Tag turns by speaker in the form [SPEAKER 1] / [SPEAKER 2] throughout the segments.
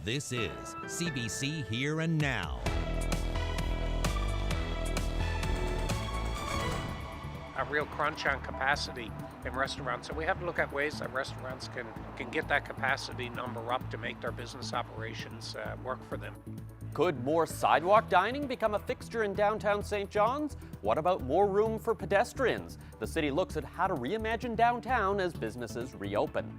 [SPEAKER 1] This is CBC Here and Now.
[SPEAKER 2] A real crunch on capacity in restaurants. So we have to look at ways that restaurants can get that capacity number up to make their business operations work for them.
[SPEAKER 3] Could more sidewalk dining become a fixture in downtown St. John's? What about more room for pedestrians? The city looks at how to reimagine downtown as businesses reopen.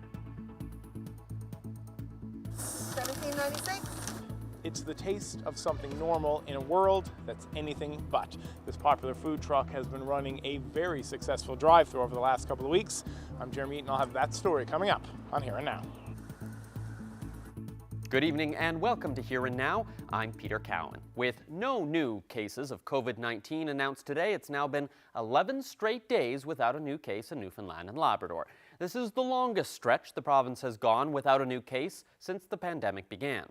[SPEAKER 4] $17.96.
[SPEAKER 5] It's the taste of something normal in a world that's anything but. This popular food truck has been running a very successful drive-thru over the last couple of weeks. I'm Jeremy Eaton. I'll have that story coming up on Here and Now.
[SPEAKER 3] Good evening and welcome to Here and Now. I'm Peter Cowan. With no new cases of COVID-19 announced today, it's now been 11 straight days without a new case in Newfoundland and Labrador. This is the longest stretch the province has gone without a new case since the pandemic began.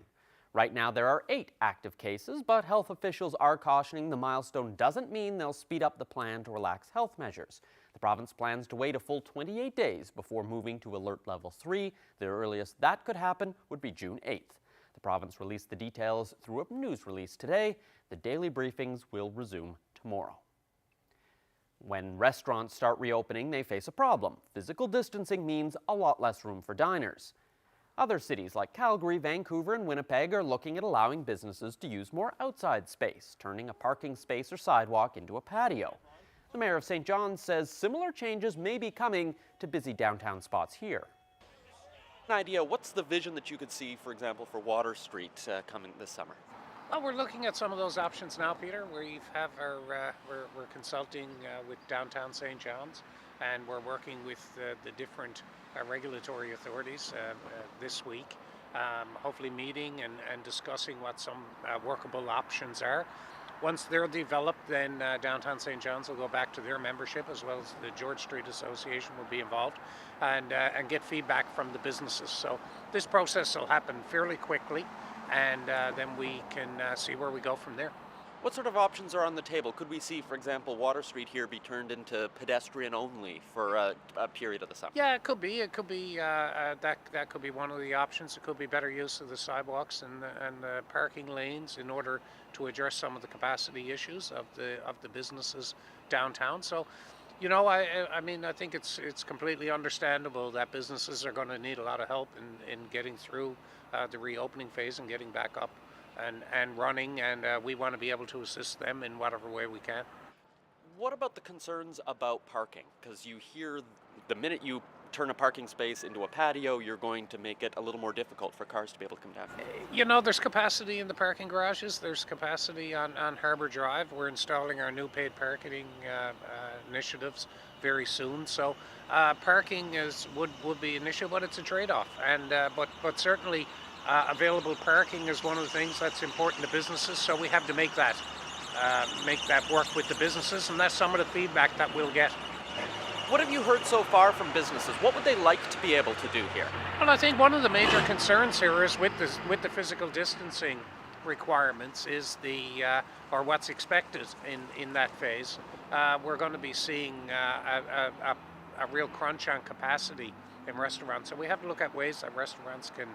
[SPEAKER 3] Right now there are 8 active cases, but health officials are cautioning the milestone doesn't mean they'll speed up the plan to relax health measures. The province plans to wait a full 28 days before moving to Alert Level 3. The earliest that could happen would be June 8th. The province released the details through a news release today. The daily briefings will resume tomorrow. When restaurants start reopening, they face a problem. Physical distancing means a lot less room for diners. Other cities like Calgary, Vancouver, and Winnipeg are looking at allowing businesses to use more outside space, turning a parking space or sidewalk into a patio. The mayor of St. John's says similar changes may be coming to busy downtown spots here. An idea, what's the vision that you could see, for example, for Water Street coming this summer?
[SPEAKER 2] Well, we're looking at some of those options now, Peter. We have we're consulting with downtown St. John's, and we're working with the different regulatory authorities this week, hopefully meeting and discussing what some workable options are. Once they're developed, then downtown St. John's will go back to their membership, as well as the George Street Association will be involved, and get feedback from the businesses. So this process will happen fairly quickly, and then we can see where we go from there.
[SPEAKER 3] What sort of options are on the table? Could we see, for example, Water Street here be turned into pedestrian only for a period of the summer?
[SPEAKER 2] Yeah, it could be. It could be that could be one of the options. It could be better use of the sidewalks and the parking lanes in order to address some of the capacity issues of the businesses downtown. So, you know, I mean, I think it's completely understandable that businesses are going to need a lot of help in getting through the reopening phase and getting back up and running, and we want to be able to assist them in whatever way we can.
[SPEAKER 3] What about the concerns about parking? Because you hear the minute you turn a parking space into a patio, you're going to make it a little more difficult for cars to be able to come down.
[SPEAKER 2] You know, there's capacity in the parking garages. There's capacity on Harbour Drive. We're installing our new paid parking initiatives very soon. So parking would be an issue, but it's a trade-off. And but certainly available parking is one of the things that's important to businesses. So we have to make that work with the businesses, and that's some of the feedback that we'll get.
[SPEAKER 3] What have you heard so far from businesses? What would they like to be able to do here?
[SPEAKER 2] Well, I think one of the major concerns here is with the physical distancing requirements is or what's expected in that phase. We're going to be seeing a real crunch on capacity in restaurants. So we have to look at ways that restaurants can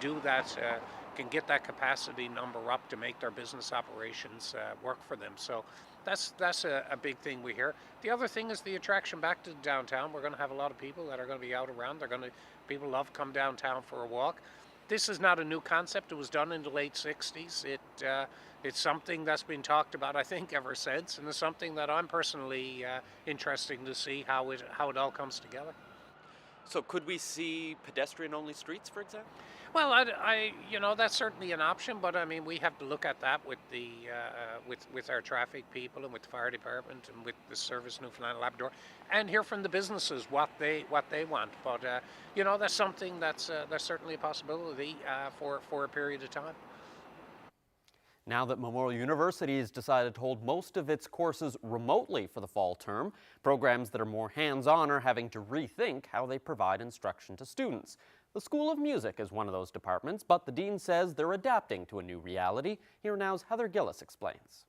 [SPEAKER 2] do that, can get that capacity number up to make their business operations work for them. So that's a big thing we hear. The other thing is the attraction back to downtown. We're going to have a lot of people that are going to be out around. People love to come downtown for a walk. This is not a new concept. It was done in the late 60s. It's something that's been talked about, I think, ever since, and it's something that I'm personally interested to see how it all comes together.
[SPEAKER 3] So could we see pedestrian-only streets, for example?
[SPEAKER 2] Well, you know, that's certainly an option, but I mean, we have to look at that with the with our traffic people and with the fire department and with the Service Newfoundland and Labrador, and hear from the businesses what they want. But you know, that's something that's certainly a possibility for a period of time.
[SPEAKER 3] Now that Memorial University has decided to hold most of its courses remotely for the fall term, programs that are more hands-on are having to rethink how they provide instruction to students. The School of Music is one of those departments, but the dean says they're adapting to a new reality. Here Now's Heather Gillis explains.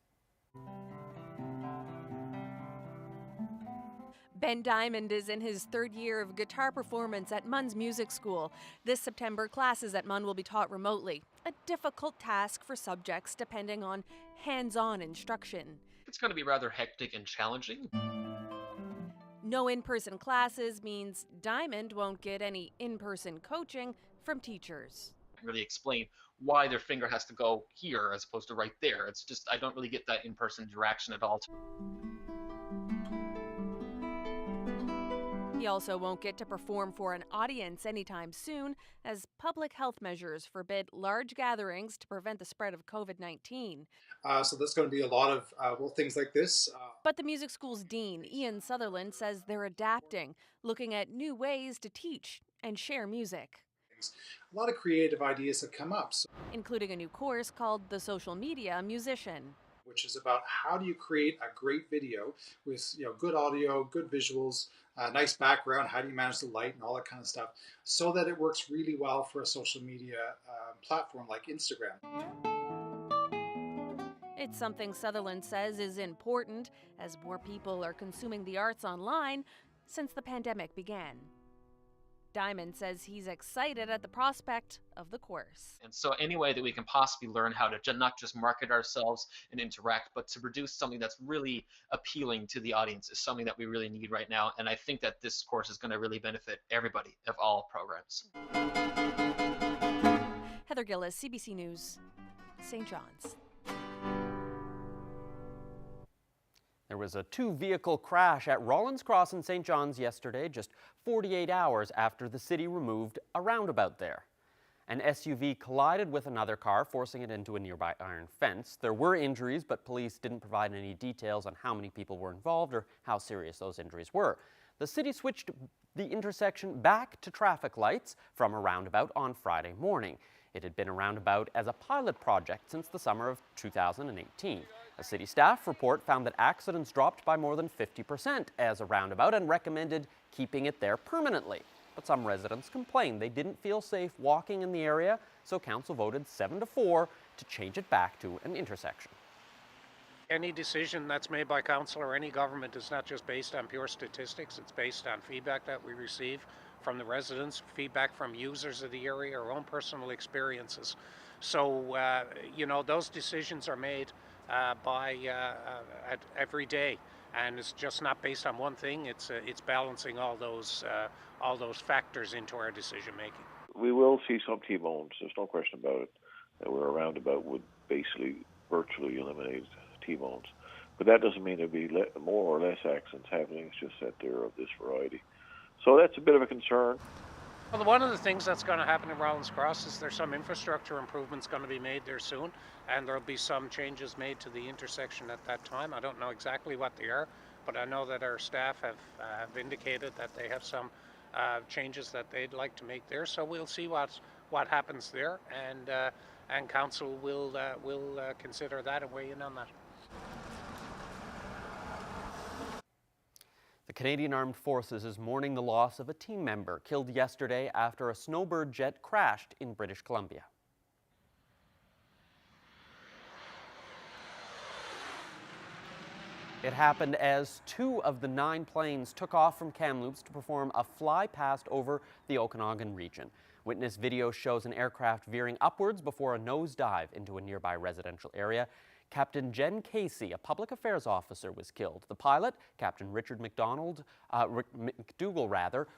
[SPEAKER 6] Ben Diamond is in his third year of guitar performance at Munn's Music School. This September, classes at Munn will be taught remotely, a difficult task for subjects depending on hands-on instruction.
[SPEAKER 7] It's going to be rather hectic and challenging.
[SPEAKER 6] No in-person classes means Diamond won't get any in-person coaching from teachers.
[SPEAKER 7] Really explain why their finger has to go here as opposed to right there. It's just, I don't really get that in-person interaction at all.
[SPEAKER 6] He also won't get to perform for an audience anytime soon, as public health measures forbid large gatherings to prevent the spread of COVID-19.
[SPEAKER 8] So there's going to be a lot of things like this.
[SPEAKER 6] But the music school's dean, Ian Sutherland, says they're adapting, looking at new ways to teach and share music.
[SPEAKER 8] A lot of creative ideas have come up,
[SPEAKER 6] including a new course called The Social Media Musician,
[SPEAKER 8] which is about how do you create a great video with good audio, good visuals, nice background, how do you manage the light and all that kind of stuff, so that it works really well for a social media platform like Instagram.
[SPEAKER 6] It's something Sutherland says is important as more people are consuming the arts online since the pandemic began. Diamond says he's excited at the prospect of the course.
[SPEAKER 7] And so any way that we can possibly learn how to not just market ourselves and interact, but to produce something that's really appealing to the audience is something that we really need right now. And I think that this course is going to really benefit everybody of all programs.
[SPEAKER 6] Heather Gillis, CBC News, St. John's.
[SPEAKER 3] There was a two-vehicle crash at Rollins Cross in St. John's yesterday, just 48 hours after the city removed a roundabout there. An SUV collided with another car, forcing it into a nearby iron fence. There were injuries, but police didn't provide any details on how many people were involved or how serious those injuries were. The city switched the intersection back to traffic lights from a roundabout on Friday morning. It had been a roundabout as a pilot project since the summer of 2018. A city staff report found that accidents dropped by more than 50% as a roundabout and recommended keeping it there permanently. But some residents complained they didn't feel safe walking in the area, so council voted 7-4 to change it back to an intersection.
[SPEAKER 2] Any decision that's made by council or any government is not just based on pure statistics, it's based on feedback that we receive from the residents, feedback from users of the area, our own personal experiences. So, those decisions are made every day, and it's just not based on one thing. It's balancing all those factors into our decision making.
[SPEAKER 9] We will see some T-bones. There's no question about it. Where a roundabout would basically virtually eliminate T-bones, but that doesn't mean there'll be more or less accidents happening. It's just that they're of this variety. So that's a bit of a concern.
[SPEAKER 2] Well, one of the things that's going to happen in Rollins Cross is there's some infrastructure improvements going to be made there soon, and there'll be some changes made to the intersection at that time. I don't know exactly what they are, but I know that our staff have indicated that they have some changes that they'd like to make there. So we'll see what happens there, and council will consider that and weigh in on that.
[SPEAKER 3] The Canadian Armed Forces is mourning the loss of a team member killed yesterday after a Snowbird jet crashed in British Columbia. It happened as 2 of the 9 planes took off from Kamloops to perform a fly-past over the Okanagan region. Witness video shows an aircraft veering upwards before a nosedive into a nearby residential area. Captain Jen Casey, a public affairs officer, was killed. The pilot, Captain Richard McDougall,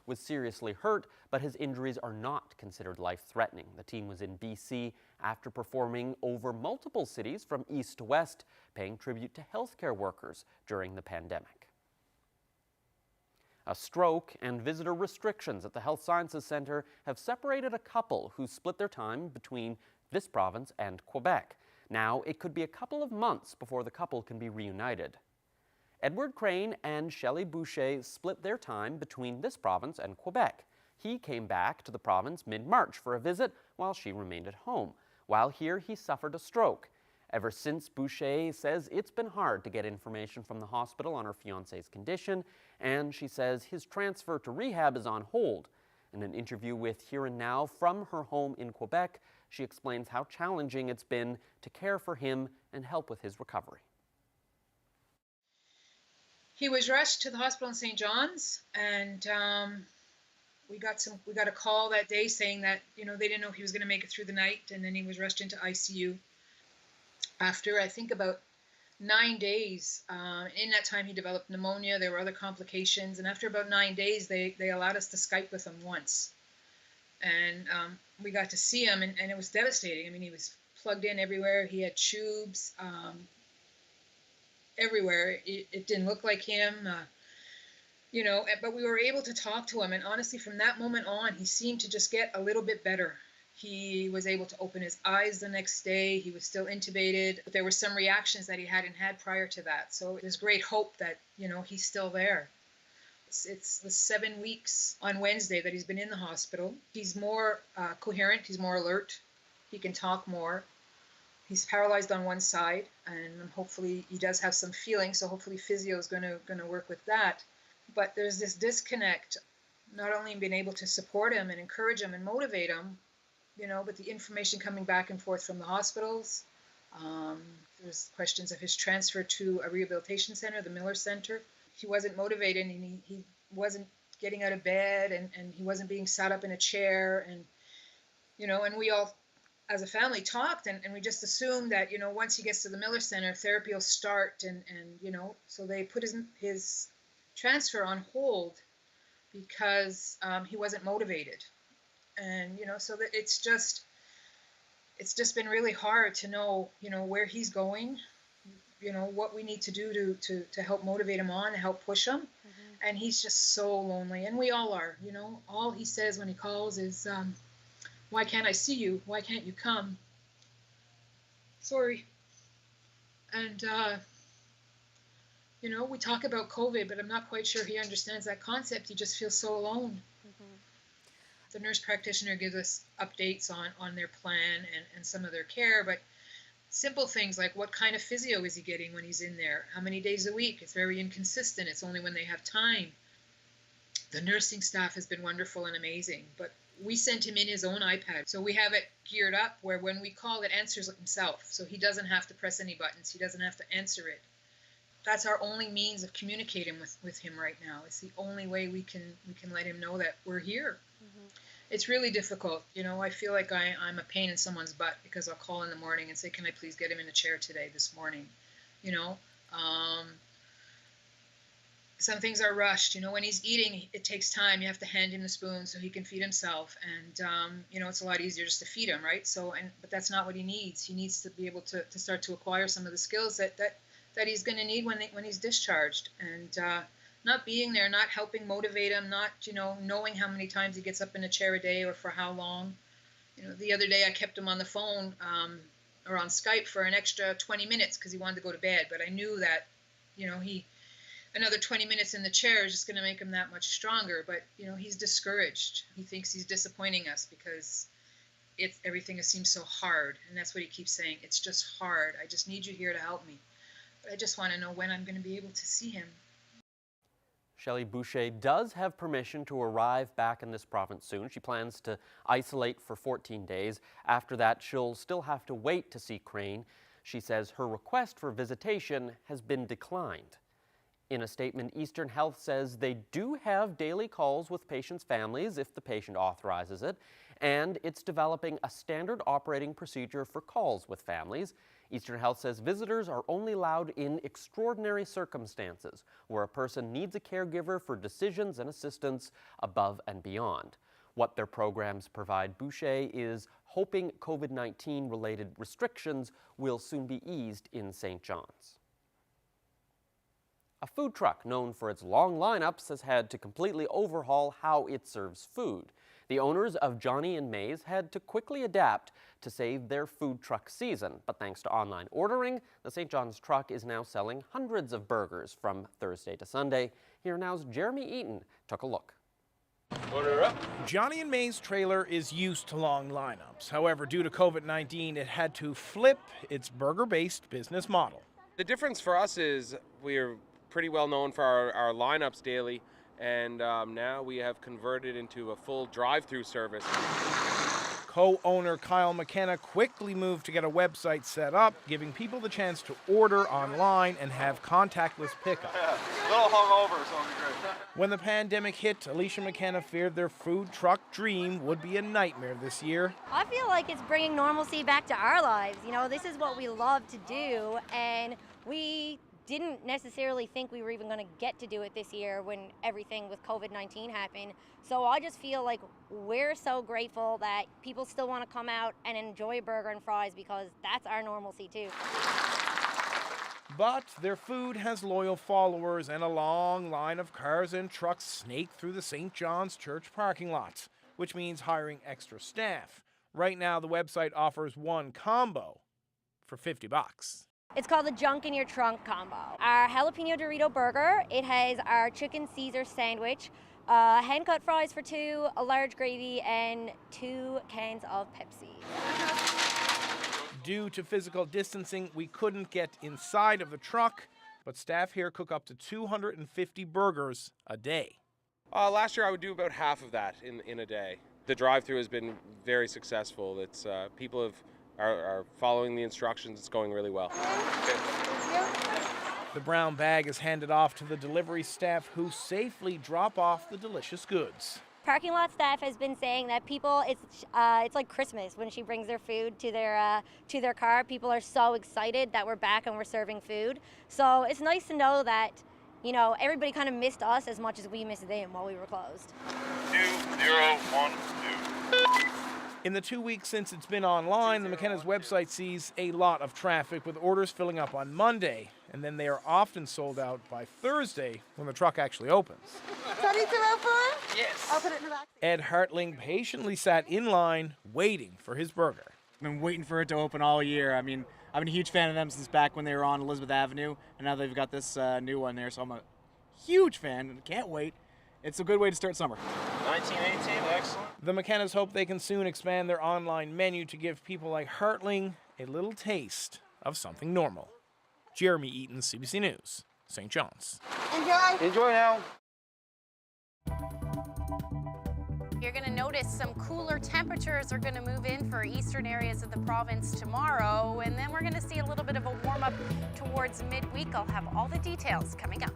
[SPEAKER 3] was seriously hurt, but his injuries are not considered life-threatening. The team was in BC after performing over multiple cities from east to west, paying tribute to healthcare workers during the pandemic. A stroke and visitor restrictions at the Health Sciences Centre have separated a couple who split their time between this province and Quebec. Now, it could be a couple of months before the couple can be reunited. Edward Crane and Shelley Boucher split their time between this province and Quebec. He came back to the province mid-March for a visit while she remained at home. While here, he suffered a stroke. Ever since, Boucher says it's been hard to get information from the hospital on her fiancé's condition, and she says his transfer to rehab is on hold. In an interview with Here and Now from her home in Quebec, she explains how challenging it's been to care for him and help with his recovery.
[SPEAKER 10] He was rushed to the hospital in St. John's, and we got a call that day saying that, you know, they didn't know if he was going to make it through the night, and then he was rushed into ICU. After, I think, about 9 days, in that time he developed pneumonia. There were other complications, and after about 9 days, they allowed us to Skype with him once. And we got to see him, and it was devastating. I mean, he was plugged in everywhere. He had tubes everywhere. It didn't look like him. You know, but we were able to talk to him, and honestly, from that moment on, he seemed to just get a little bit better. He was able to open his eyes the next day. He was still intubated, but there were some reactions that he hadn't had prior to that. So there's great hope that, you know, he's still there. It's the 7 weeks on Wednesday that he's been in the hospital. He's more coherent. He's more alert. He can talk more. He's paralyzed on one side, and hopefully he does have some feeling, so hopefully physio is going to work with that. But there's this disconnect, not only in being able to support him and encourage him and motivate him, you know, but the information coming back and forth from the hospitals. There's questions of his transfer to a rehabilitation center, the Miller Center. He wasn't motivated, and he wasn't getting out of bed, and he wasn't being sat up in a chair. And, you know, and we all, as a family, talked, and we just assumed that, you know, once he gets to the Miller Center, therapy will start, and you know, so they put his transfer on hold because he wasn't motivated. And, you know, so that it's just been really hard to know, you know, where he's going, you know, what we need to do to help motivate him on, to help push him. Mm-hmm. And he's just so lonely, and we all are, you know. All he says when he calls is, why can't I see you? Why can't you come? Sorry. And, you know, we talk about COVID, but I'm not quite sure he understands that concept. He just feels so alone. Mm-hmm. The nurse practitioner gives us updates on their plan and some of their care, but simple things like what kind of physio is he getting when he's in there? How many days a week? It's very inconsistent. It's only when they have time. The nursing staff has been wonderful and amazing, but we sent him in his own iPad. So we have it geared up where when we call, it answers himself. So he doesn't have to press any buttons. He doesn't have to answer it. That's our only means of communicating with him right now. It's the only way we can let him know that we're here. Mm-hmm. It's really difficult. You know, I feel like I'm a pain in someone's butt because I'll call in the morning and say, can I please get him in a chair today, this morning? You know, some things are rushed. You know, when he's eating, it takes time. You have to hand him the spoon so he can feed himself. And, you know, it's a lot easier just to feed him, right? So, but that's not what he needs. He needs to be able to start to acquire some of the skills that he's going to need when he's discharged. And not being there, not helping motivate him, not, you know, knowing how many times he gets up in a chair a day or for how long. You know, the other day I kept him on the phone or on Skype for an extra 20 minutes because he wanted to go to bed. But I knew that, you know, another 20 minutes in the chair is just going to make him that much stronger. But, you know, he's discouraged. He thinks he's disappointing us because everything seems so hard. And that's what he keeps saying. It's just hard. I just need you here to help me. But I just want to know when I'm going to be able to see him.
[SPEAKER 3] Shelley Boucher does have permission to arrive back in this province soon. She plans to isolate for 14 days. After that, she'll still have to wait to see Crane. She says her request for visitation has been declined. In a statement, Eastern Health says they do have daily calls with patients' families if the patient authorizes it, and it's developing a standard operating procedure for calls with families. Eastern Health says visitors are only allowed in extraordinary circumstances where a person needs a caregiver for decisions and assistance above and beyond. What their programs provide Boucher is hoping COVID-19 related restrictions will soon be eased in St. John's. A food truck known for its long lineups has had to completely overhaul how it serves food. The owners of Johnny and May's had to quickly adapt to save their food truck season, but thanks to online ordering, the St. John's truck is now selling hundreds of burgers from Thursday to Sunday. Here now's Jeremy Eaton took a look.
[SPEAKER 5] Order up. Johnny and May's trailer is used to long lineups. However, due to COVID-19, it had to flip its burger-based business model.
[SPEAKER 11] The difference for us is we're pretty well known for our lineups daily, and now we have converted into a full drive-through service.
[SPEAKER 5] Co-owner Kyle McKenna quickly moved to get a website set up, giving people the chance to order online and have contactless pickup.
[SPEAKER 12] Yeah, a little hungover, so it'll be great.
[SPEAKER 5] When the pandemic hit, Alicia McKenna feared their food truck dream would be a nightmare this year.
[SPEAKER 13] I feel like it's bringing normalcy back to our lives. You know, this is what we love to do, and we didn't necessarily think we were even going to get to do it this year when everything with COVID-19 happened. So I just feel like we're so grateful that people still want to come out and enjoy a burger and fries, because that's our normalcy too.
[SPEAKER 5] But their food has loyal followers, and a long line of cars and trucks snake through the St. John's Church parking lot, which means hiring extra staff. Right now, the website offers one combo for $50.
[SPEAKER 13] It's called the Junk in Your Trunk combo. Our jalapeno Dorito burger, it has our chicken Caesar sandwich, hand-cut fries for 2, a large gravy, and 2 cans of Pepsi.
[SPEAKER 5] Due to physical distancing, we couldn't get inside of the truck, but staff here cook up to 250 burgers a day.
[SPEAKER 11] Last year I would do about half of that in a day. The drive-through has been very successful. It's people are following the instructions. It's going really well.
[SPEAKER 5] The brown bag is handed off to the delivery staff, who safely drop off the delicious goods.
[SPEAKER 13] Parking lot staff has been saying that people, it's like Christmas when she brings their food to their car. People are so excited that we're back and we're serving food. So it's nice to know that, you know, everybody kind of missed us as much as we missed them while we were closed.
[SPEAKER 12] 2012.
[SPEAKER 5] In the 2 weeks since it's been online, the McKenna's website sees a lot of traffic, with orders filling up on Monday, and then they are often sold out by Thursday when the truck actually opens.
[SPEAKER 4] Ready to roll for?
[SPEAKER 12] Yes.
[SPEAKER 4] I'll put it in the back.
[SPEAKER 5] Ed Hartling patiently sat in line waiting for his burger.
[SPEAKER 14] I've been waiting for it to open all year. I mean, I've been a huge fan of them since back when they were on Elizabeth Avenue, and now they've got this new one there, so I'm a huge fan and can't wait. It's a good way to start summer.
[SPEAKER 12] 1918, excellent.
[SPEAKER 5] The McKennas hope they can soon expand their online menu to give people like Hartling a little taste of something normal. Jeremy Eaton, CBC News, St. John's.
[SPEAKER 4] Enjoy.
[SPEAKER 12] Enjoy now.
[SPEAKER 15] You're going to notice some cooler temperatures are going to move in for eastern areas of the province tomorrow, and then we're going to see a little bit of a warm-up towards midweek. I'll have all the details coming up.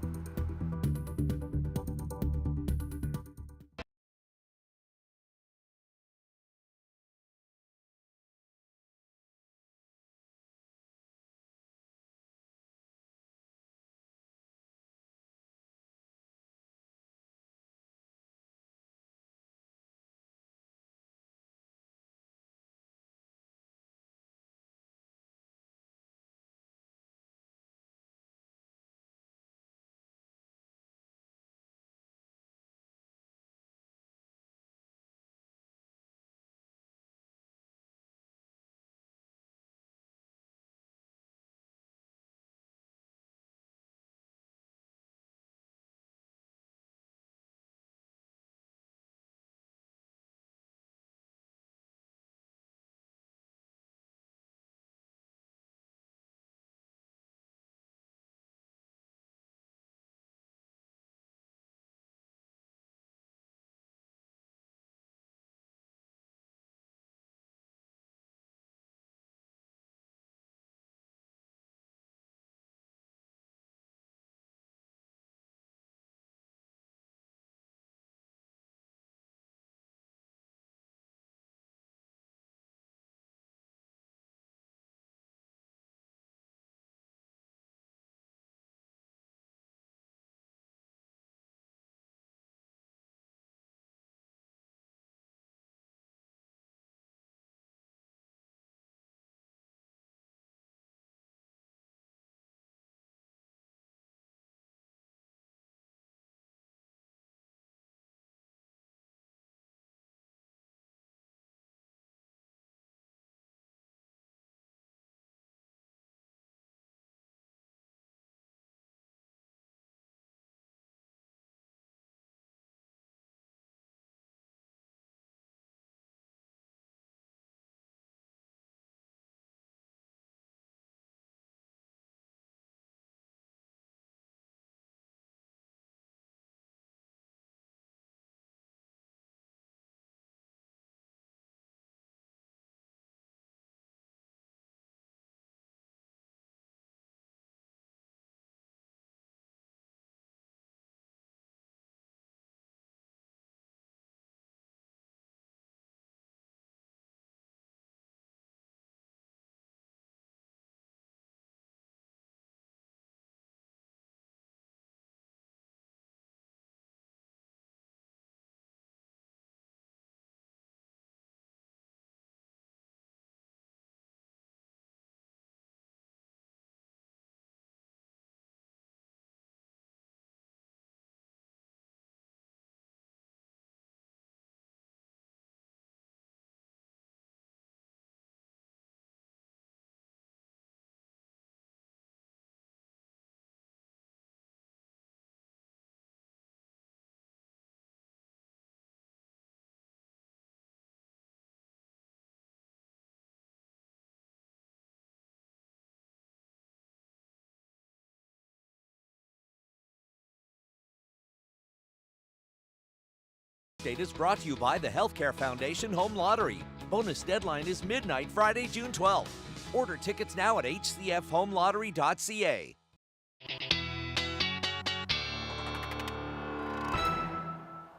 [SPEAKER 1] update is brought to you by the Healthcare Foundation Home Lottery. Bonus deadline is midnight Friday, June 12th. Order tickets now at hcfhomelottery.ca.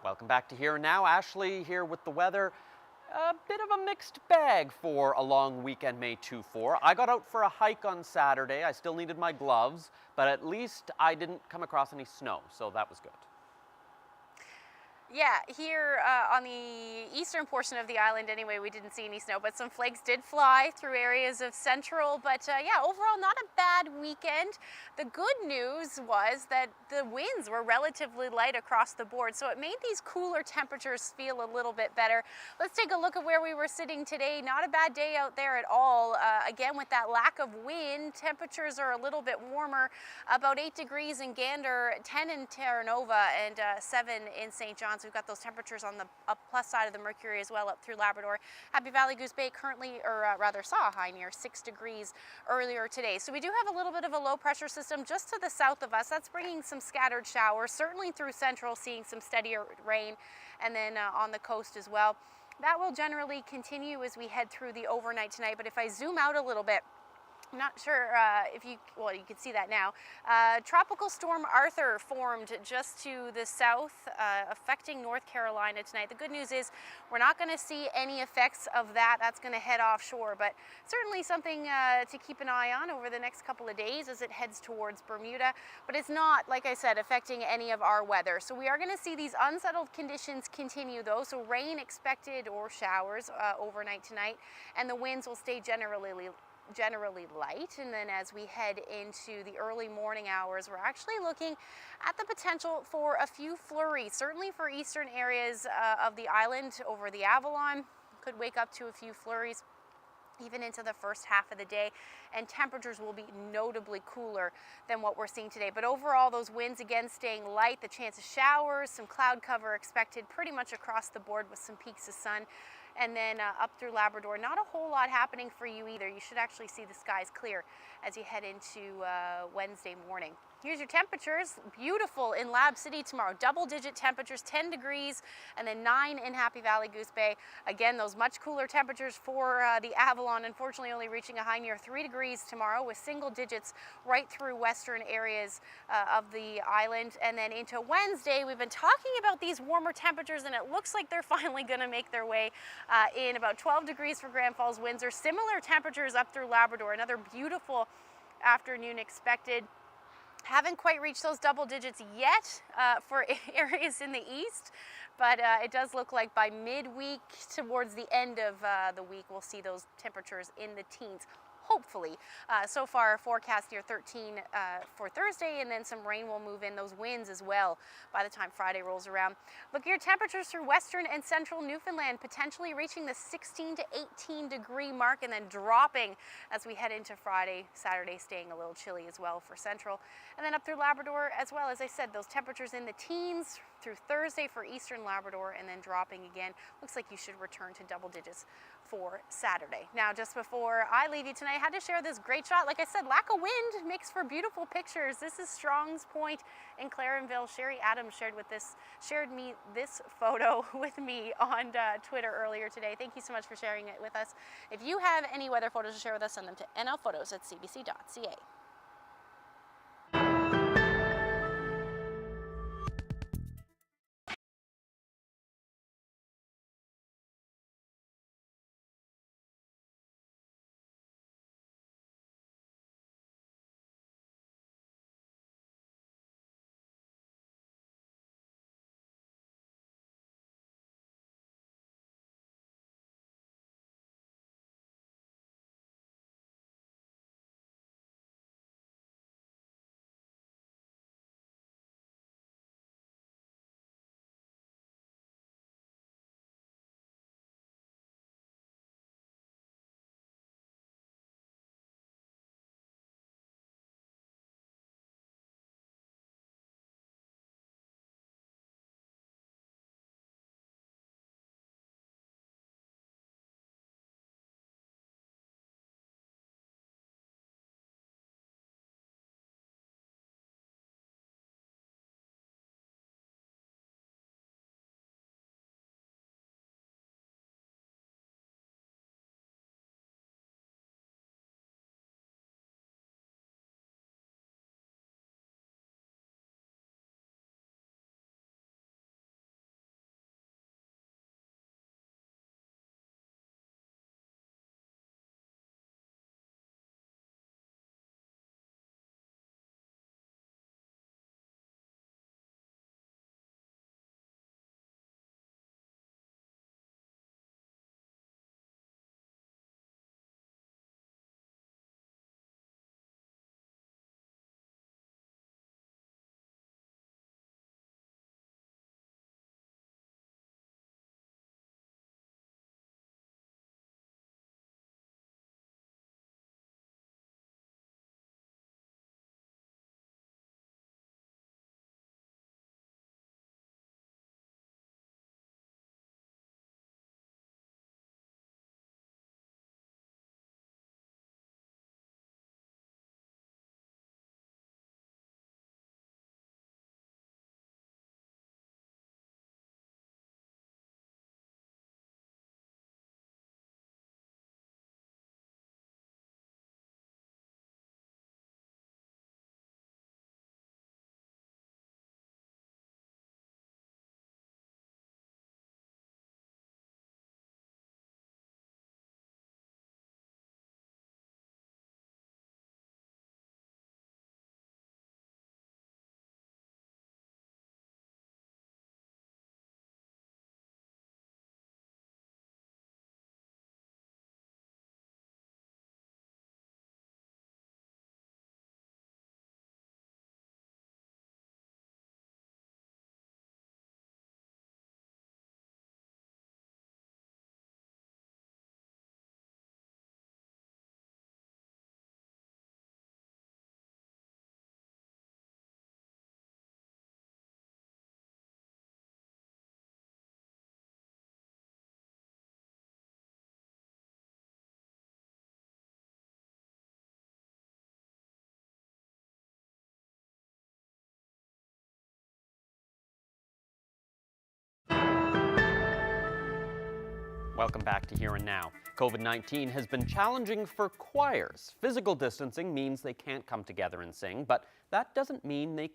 [SPEAKER 3] Welcome back to Here and Now. Ashley here with the weather. A bit of a mixed bag for a long weekend, May 2-4. I got out for a hike on Saturday. I still needed my gloves, but at least I didn't come across any snow, so that was good.
[SPEAKER 15] Yeah, here on the eastern portion of the island anyway, we didn't see any snow, but some flakes did fly through areas of central. But yeah, overall not a bad weekend. The good news was that the winds were relatively light across the board, so it made these cooler temperatures feel a little bit better. Let's take a look at where we were sitting today. Not a bad day out there at all. Again, with that lack of wind, temperatures are a little bit warmer, about 8 degrees in Gander, 10 in Terra Nova, and 7 in St. John's. We've got those temperatures on the plus side of the mercury as well up through Labrador. Happy Valley Goose Bay currently, or rather saw a high near 6 degrees earlier today. So we do have a little bit of a low pressure system just to the south of us. That's bringing some scattered showers, certainly through central, seeing some steadier rain, and then on the coast as well. That will generally continue as we head through the overnight tonight. But if I zoom out a little bit, I'm not sure if you can see that now. Tropical Storm Arthur formed just to the south, affecting North Carolina tonight. The good news is we're not going to see any effects of that. That's going to head offshore, but certainly something to keep an eye on over the next couple of days as it heads towards Bermuda. But it's not, like I said, affecting any of our weather. So we are going to see these unsettled conditions continue though. So rain expected or showers overnight tonight, and the winds will stay generally light. And then as we head into the early morning hours, we're actually looking at the potential for a few flurries, certainly for eastern areas of the island over the Avalon. Could wake up to a few flurries even into the first half of the day, and temperatures will be notably cooler than what we're seeing today. But overall, those winds again staying light, the chance of showers, some cloud cover expected pretty much across the board with some peaks of sun. And then up through Labrador, not a whole lot happening for you either. You should actually see the skies clear as you head into Wednesday morning. Here's your temperatures. Beautiful in Lab City tomorrow. Double-digit temperatures, 10 degrees, and then 9 in Happy Valley Goose Bay. Again, those much cooler temperatures for the Avalon, unfortunately only reaching a high near 3 degrees tomorrow, with single digits right through western areas of the island. And then into Wednesday, we've been talking about these warmer temperatures, and it looks like they're finally going to make their way in. About 12 degrees for Grand Falls, Windsor. Similar temperatures up through Labrador. Another beautiful afternoon expected. Haven't quite reached those double digits yet for areas in the east, but it does look like by midweek, towards the end of the week, we'll see those temperatures in the teens. Hopefully. So far, forecast near 13 for Thursday, and then some rain will move in, those winds as well by the time Friday rolls around. Look at your temperatures through western and central Newfoundland, potentially reaching the 16 to 18 degree mark and then dropping as we head into Friday. Saturday staying a little chilly as well for central. And then up through Labrador as well, as I said, those temperatures in the teens through Thursday for eastern Labrador, and then dropping again. Looks like you should return to double digits for Saturday. Now, just before I leave you tonight, I had to share this great shot. Like I said, lack of wind makes for beautiful pictures. This is Strong's Point in Clarenville. Sherry Adams shared me this photo with me on Twitter earlier today. Thank you so much for sharing it with us. If you have any weather photos to share with us, send them to nlphotos@cbc.ca.
[SPEAKER 3] Welcome back to Here and Now. COVID-19 has been challenging for choirs. Physical distancing means they can't come together and sing, but that doesn't mean they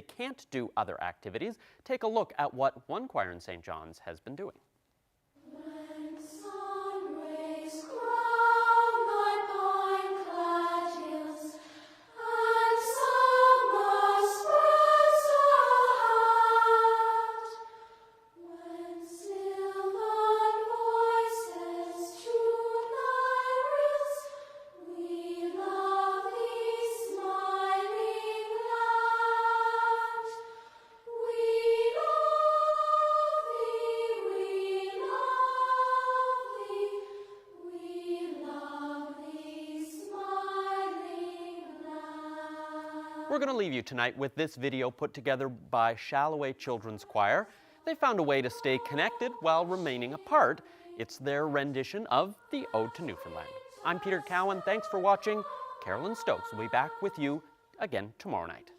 [SPEAKER 3] can't do other activities. Take a look at what one choir in St. John's has been doing. We're going to leave you tonight with this video put together by Shalloway Children's Choir. They found a way to stay connected while remaining apart. It's their rendition of the Ode to Newfoundland. I'm Peter Cowan. Thanks for watching. Carolyn Stokes will be back with you again tomorrow night.